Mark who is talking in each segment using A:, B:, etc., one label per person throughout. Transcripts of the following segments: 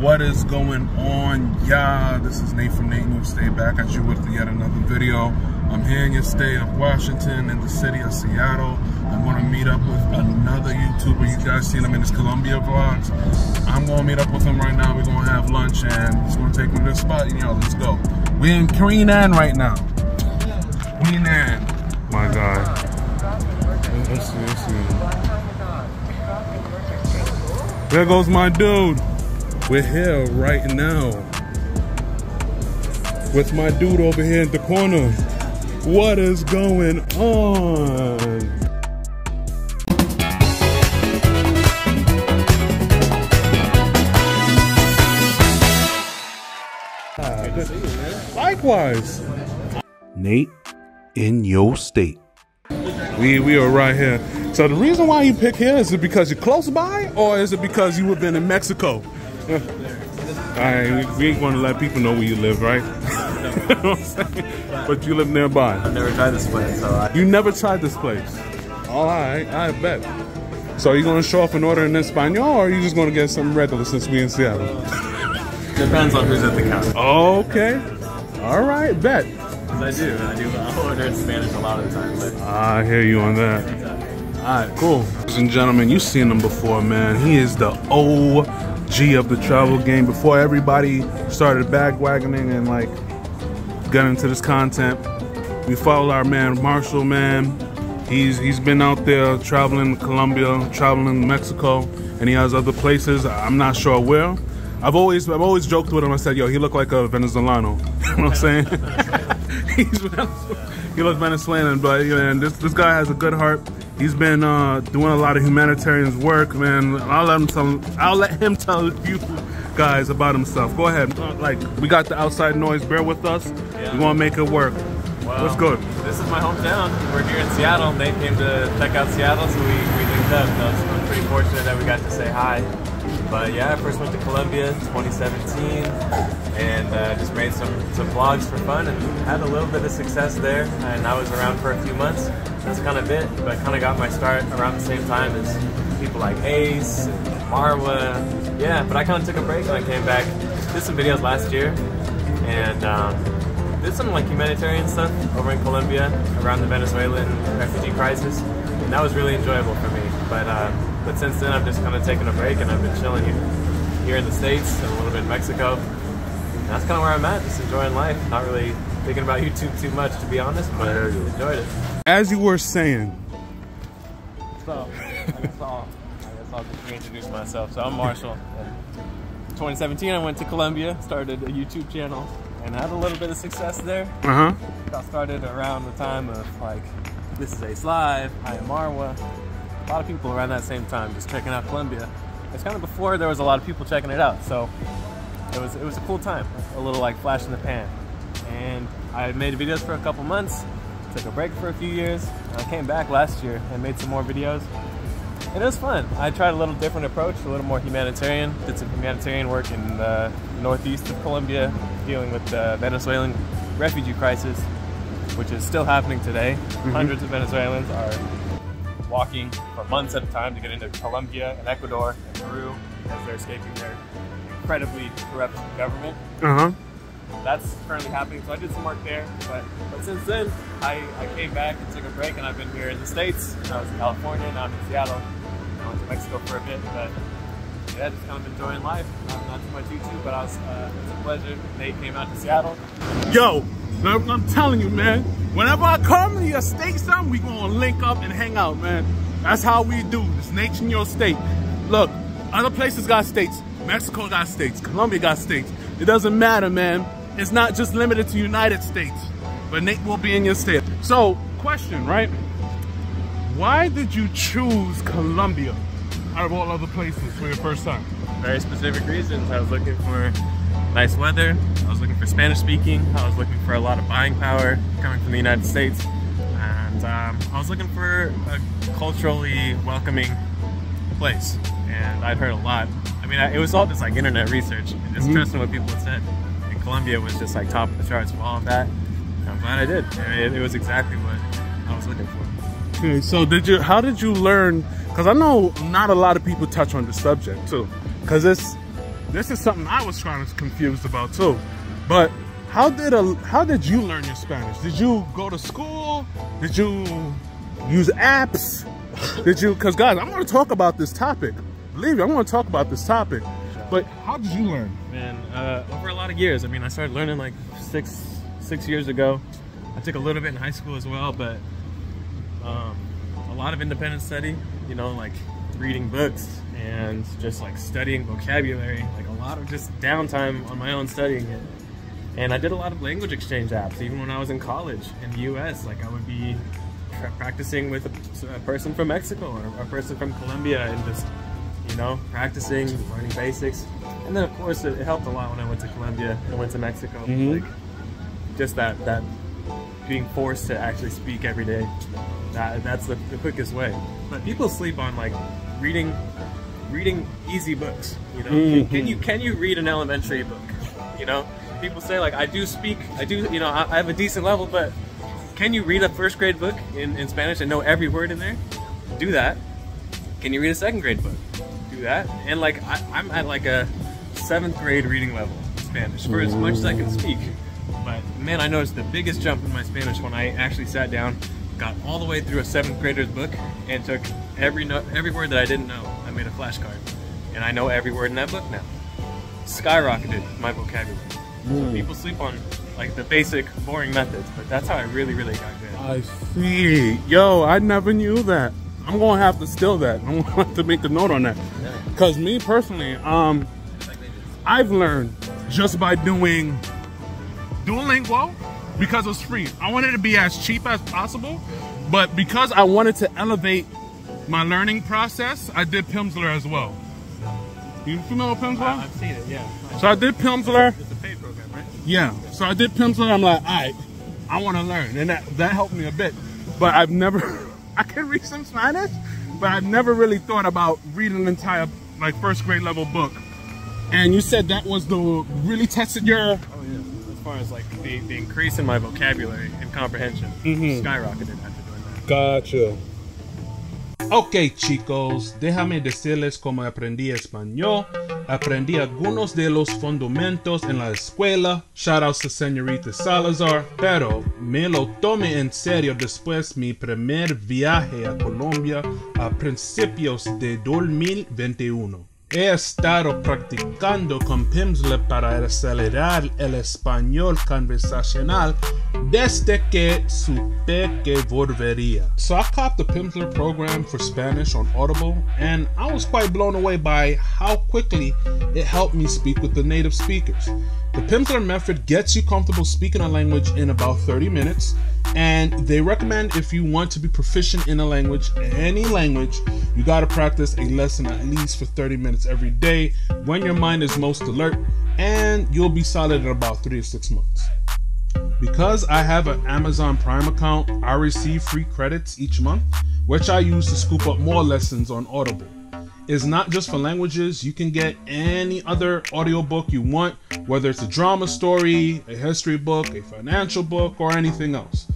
A: What is going on, y'all? This is Nate from NateInYoState, back at you with yet another video. I'm here in your state of Washington, in the city of Seattle. I'm going to meet up with another YouTuber. You guys seen him in his Colombia vlogs. I'm going to meet up with him right now. We're going to have lunch, and he's going to take me to the spot. You know, let's go. We're in Queen Anne right now. Queen Anne. My God. Let's see. There goes my dude. We're here right now with my dude over here in the corner. What is going on? Good to see you, man. Likewise. Nate in your state. We are right here. So the reason why you pick here, is it because you're close by, or is it because you have been in Mexico? Alright, we ain't gonna let people know where you live, right? You know what I'm saying? But you live nearby.
B: I've never tried this place, so
A: You never tried this place? Alright, I bet. So are you gonna show off an order in Espanol, or are you just gonna get something regular since we in Seattle?
B: Depends on who's at the counter.
A: Okay. Alright, bet.
B: Because I'll order in Spanish a lot of the time. But
A: I hear you on that. Alright, cool. Ladies and gentlemen, you've seen him before, man. He is the OG of the travel game. Before everybody started bagwagoning and like getting into this content, we followed our man Marshall, man. He's been out there traveling Colombia, traveling Mexico, and he has other places. I'm not sure where. I've always joked with him. I said, yo, he looked like a Venezuelan. You know what I'm saying? He looks Venezuelan, but man, this guy has a good heart. He's been doing a lot of humanitarian work, man. I'll let him tell you guys about himself. Go ahead. Like, we got the outside noise. Bear with us. Yeah. We want to make it work.
B: Well,
A: what's good?
B: This is my hometown. We're here in Seattle. They came to check out Seattle, so we linked up. So I'm pretty fortunate that we got to say hi. But yeah, I first went to Colombia in 2017 and just made some vlogs for fun and had a little bit of success there. And I was around for a few months. That's kind of it, but kind of got my start around the same time as people like Ace and Marwa. Yeah, but I kind of took a break and I came back, did some videos last year, and did some like humanitarian stuff over in Colombia around the Venezuelan refugee crisis, and that was really enjoyable for me. But since then, I've just kind of taken a break and I've been chilling here in the States and a little bit in Mexico. And that's kind of where I'm at, just enjoying life. Not really thinking about YouTube too much, to be honest, but I enjoyed it.
A: As you were saying.
B: So, I guess I'll just reintroduce myself. So I'm Marshall. In 2017, I went to Colombia, started a YouTube channel, and had a little bit of success there. Got started around the time of like, this is Ace Live, I am Marwa. A lot of people around that same time just checking out Colombia. It's kind of before there was a lot of people checking it out, so it was a cool time, a little like flash in the pan. And I made videos for a couple months, took a break for a few years, and I came back last year and made some more videos. And it was fun. I tried a little different approach, a little more humanitarian. Did some humanitarian work in the northeast of Colombia, dealing with the Venezuelan refugee crisis, which is still happening today. Hundreds of Venezuelans are walking for months at a time to get into Colombia and Ecuador and Peru as they're escaping their incredibly corrupt government. That's currently happening, so I did some work there. But since then, I came back and took a break, and I've been here in the States. I was in California, now I'm in Seattle. I went to Mexico for a bit, but yeah, just kind of enjoying life. Not too much YouTube, but it's a pleasure. Nate came out to Seattle.
A: Yo, I'm telling you, man. Whenever I come to your state, son, we gonna link up and hang out, man. That's how we do. It's Nate in your state. Look, other places got states. Mexico got states. Colombia got states. It doesn't matter, man. It's not just limited to United States. But Nate will be in your state. So, question, right? Why did you choose Colombia out of all other places for your first time?
B: Very specific reasons. I was looking for nice weather. I was looking for Spanish speaking. I was looking for a lot of buying power coming from the United States. And I was looking for a culturally welcoming place. And I'd heard a lot. I mean, it was all just like internet research and just trusting what people had said. And Colombia was just like top of the charts for all of that. And I'm glad I did. It was exactly what I was looking for.
A: Okay, so how did you learn? Because I know not a lot of people touch on the subject too. Because this is something I was kind of confused about too. But how did you learn your Spanish? Did you go to school? Did you use apps? Did you? Because guys, I want to talk about this topic. Believe me, I want to talk about this topic. But how did you learn?
B: Man, over a lot of years. I mean, I started learning like six years ago. I took a little bit in high school as well, but a lot of independent study, you know, like reading books and just like studying vocabulary, like a lot of just downtime on my own studying it. And I did a lot of language exchange apps, even when I was in college in the US. Like I would be practicing with a person from Mexico or a person from Colombia and just, you know, practicing, learning basics. And then of course it helped a lot when I went to Colombia and went to Mexico. Like just that being forced to actually speak every day. That's the quickest way. But people sleep on like reading easy books. You know, can you read an elementary book? You know, people say like I have a decent level, but can you read a first grade book in Spanish and know every word in there? Do that. Can you read a second grade book? Do that. And like I'm at like a 7th grade reading level in Spanish for as much as I can speak. But man, I noticed the biggest jump in my Spanish when I actually sat down, got all the way through a 7th grader's book, and took every word that I didn't know. I made a flashcard, and I know every word in that book now. Skyrocketed my vocabulary. So people sleep on like the basic, boring methods, but that's how I really got good.
A: I see. Yo, I never knew that. I'm gonna have to steal that. I'm gonna have to make a note on that. Because me personally, I've learned just by doing Duolingo because it's free. I wanted to be as cheap as possible, but because I wanted to elevate my learning process, I did Pimsleur as well. You familiar with Pimsleur?
B: I've seen it, yeah.
A: So I did Pimsleur.
B: It's a paid program, right?
A: Yeah. So I did Pimsleur. I'm like, all right, I want to learn, and that helped me a bit. But I've never, I can read some Spanish, but I've never really thought about reading an entire like 1st grade level book. And you said that was really tested your.
B: Oh yeah. As far as like the increase in my vocabulary and comprehension skyrocketed after doing that.
A: Gotcha. Ok chicos, déjame decirles cómo aprendí español. Aprendí algunos de los fundamentos en la escuela. Shoutouts to Señorita Salazar. Pero me lo tomé en serio después mi primer viaje a Colombia a principios de 2021. He estado practicando con Pimsleur para acelerar el español conversacional desde que supe que volvería. So I copped the Pimsleur program for Spanish on Audible, and I was quite blown away by how quickly it helped me speak with the native speakers. The Pimsleur method gets you comfortable speaking a language in about 30 minutes, and they recommend if you want to be proficient in a language, any language, you gotta practice a lesson at least for 30 minutes every day when your mind is most alert, and you'll be solid in about 3 to 6 months. Because I have an Amazon Prime account, I receive free credits each month, which I use to scoop up more lessons on Audible. It's not just for languages. You can get any other audiobook you want, whether it's a drama story, a history book, a financial book, or anything else.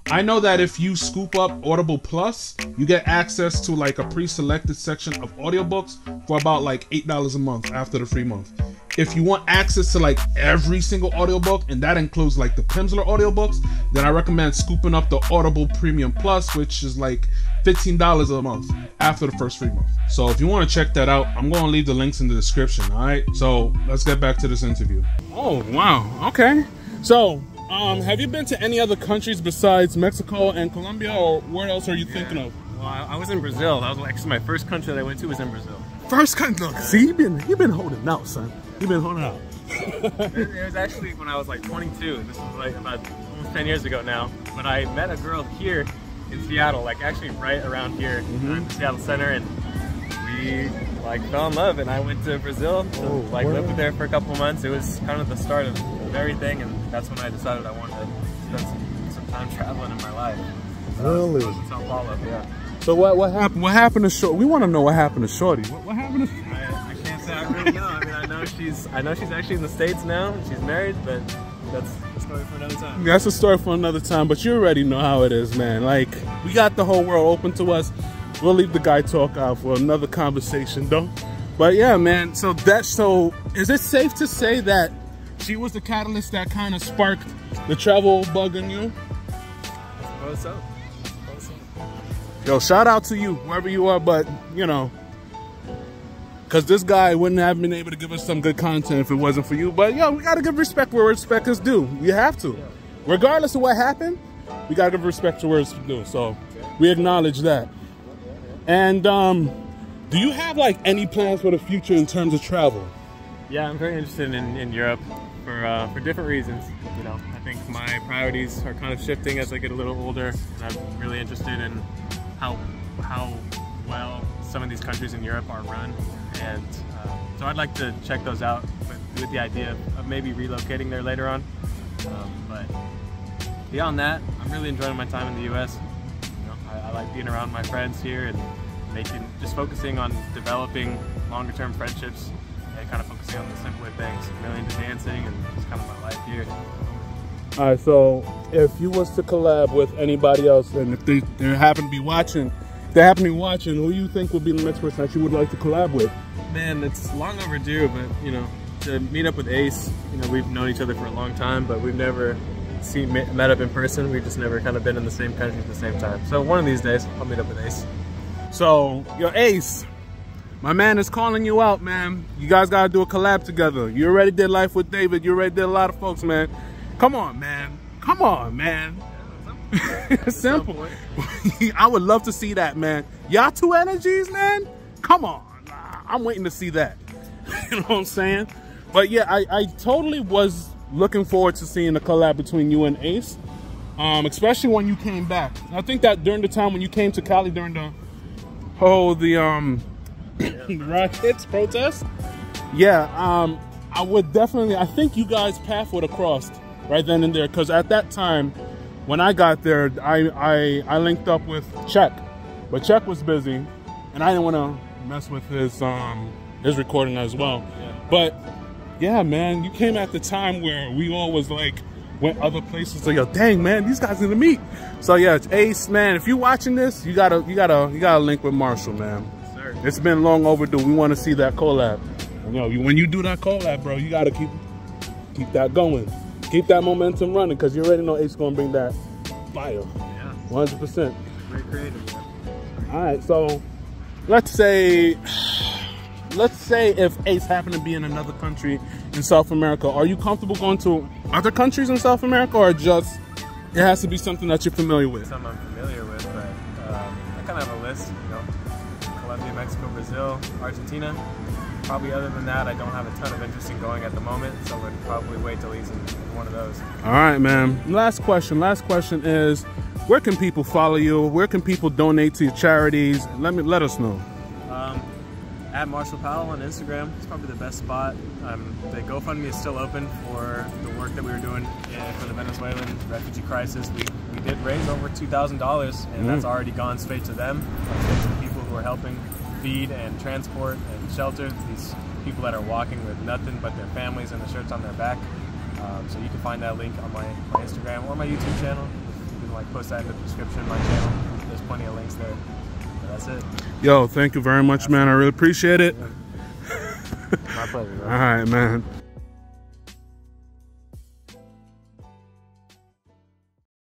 A: I know that if you scoop up Audible Plus, you get access to like a pre-selected section of audiobooks for about like $8 a month after the free month. If you want access to like every single audiobook, and that includes like the Pimsleur audiobooks, then I recommend scooping up the Audible Premium Plus, which is like $15 a month after the first free month. So if you want to check that out, I'm going to leave the links in the description. All right, so let's get back to this interview. Oh wow, okay. So have you been to any other countries besides Mexico and Colombia, or where else are you thinking of?
B: Well, I was in Brazil. That was actually my first country that I went to was in Brazil.
A: First country? Look, see, you've been holding out, son. You've been holding out.
B: It was actually when I was like 22. This was like about almost 10 years ago now. But I met a girl here in Seattle, like actually right around here in the Seattle Center, and we like fell in love. And I went to Brazil to live with her for a couple months. It was kind of the start of everything, and that's when I decided I wanted to spend some time traveling in my life.
A: Really?
B: I was in Sao Paulo, yeah.
A: So what happened? What happened to Shorty? We want to know what happened to Shorty. What happened to?
B: I can't say I really know. I mean, I know she's actually in the States now. She's married, but that's a story for another time.
A: That's a story for another time. But you already know how it is, man. Like, we got the whole world open to us. We'll leave the guy talk out for another conversation, though. But yeah, man. So is it safe to say that she was the catalyst that kind of sparked the travel bug in you?
B: I suppose so.
A: Yo, shout out to you, wherever you are, but, you know, because this guy wouldn't have been able to give us some good content if it wasn't for you. But, yo, we got to give respect where respect is due. You have to. Regardless of what happened, we got to give respect to where it's due. So, we acknowledge that. And, do you have, like, any plans for the future in terms of travel?
B: Yeah, I'm very interested in Europe for different reasons. You know, I think my priorities are kind of shifting as I get a little older, and I'm really interested in how well some of these countries in Europe are run, and so I'd like to check those out with the idea of maybe relocating there later on. But beyond that, I'm really enjoying my time in the U.S. You know, I like being around my friends here and just focusing on developing longer-term friendships and kind of focusing on the simpler things. I'm really into dancing, and it's kind of my life here.
A: All right, so if you was to collab with anybody else, and if they happen to be watching, who you think would be the next person that you would like to collab with?
B: Man, it's long overdue, but you know, to meet up with Ace, you know, we've known each other for a long time, but we've never met up in person. We've just never kind of been in the same country at the same time. So one of these days, I'll meet up with Ace. So, yo, Ace, my man is calling you out, man. You guys gotta do a collab together. You already did Life with David. You already did a lot of folks, man. Come on, man. Come on, man. It's simple. I would love to see that, man. Y'all two energies, man. Come on. I'm waiting to see that. You know what I'm saying? But yeah, I totally was looking forward to seeing the collab between you and Ace. Especially when you came back. I think that during the time when you came to Cali during the Rockets protest. Yeah, I would definitely, I think you guys' path would have crossed right then and there, because at that time when I got there, I linked up with Check, but Check was busy and I didn't want to mess with his recording as well. But yeah, man, you came at the time where we all was like went other places. So yo, dang, man, these guys gonna meet. So yeah, it's Ace, man. If you're watching this, you gotta link with Marshall, man. Yes, sir.
A: It's been long overdue. We want to see that collab. You know, when you do that collab, bro, you gotta keep that going. Keep that momentum running, because you already know Ace gonna bring that fire.
B: Yeah.
A: 100%.
B: Very creative.
A: All right, so let's say if Ace happened to be in another country in South America, are you comfortable going to other countries in South America, or just it has to be something that you're familiar with?
B: Something I'm familiar with, but I kind of have a list, you know. Colombia, Mexico, Brazil, Argentina. Probably other than that, I don't have a ton of interest in going at the moment, so I would probably wait till he's in one of those. All
A: right, man. Last question is, where can people follow you? Where can people donate to your charities? Let us know.
B: At Marshall Powell on Instagram. It's probably the best spot. The GoFundMe is still open for the work that we were doing for the Venezuelan refugee crisis. We did raise over $2,000, and that's already gone straight to them, straight to the people who are helping feed and transport and shelter these people that are walking with nothing but their families and the shirts on their back. So you can find that link on my Instagram or my YouTube channel. You can like post that in the description of my channel. There's plenty of links there. So that's it.
A: Yo, thank you very much, man. I really appreciate it.
B: My pleasure, bro.
A: All right, man.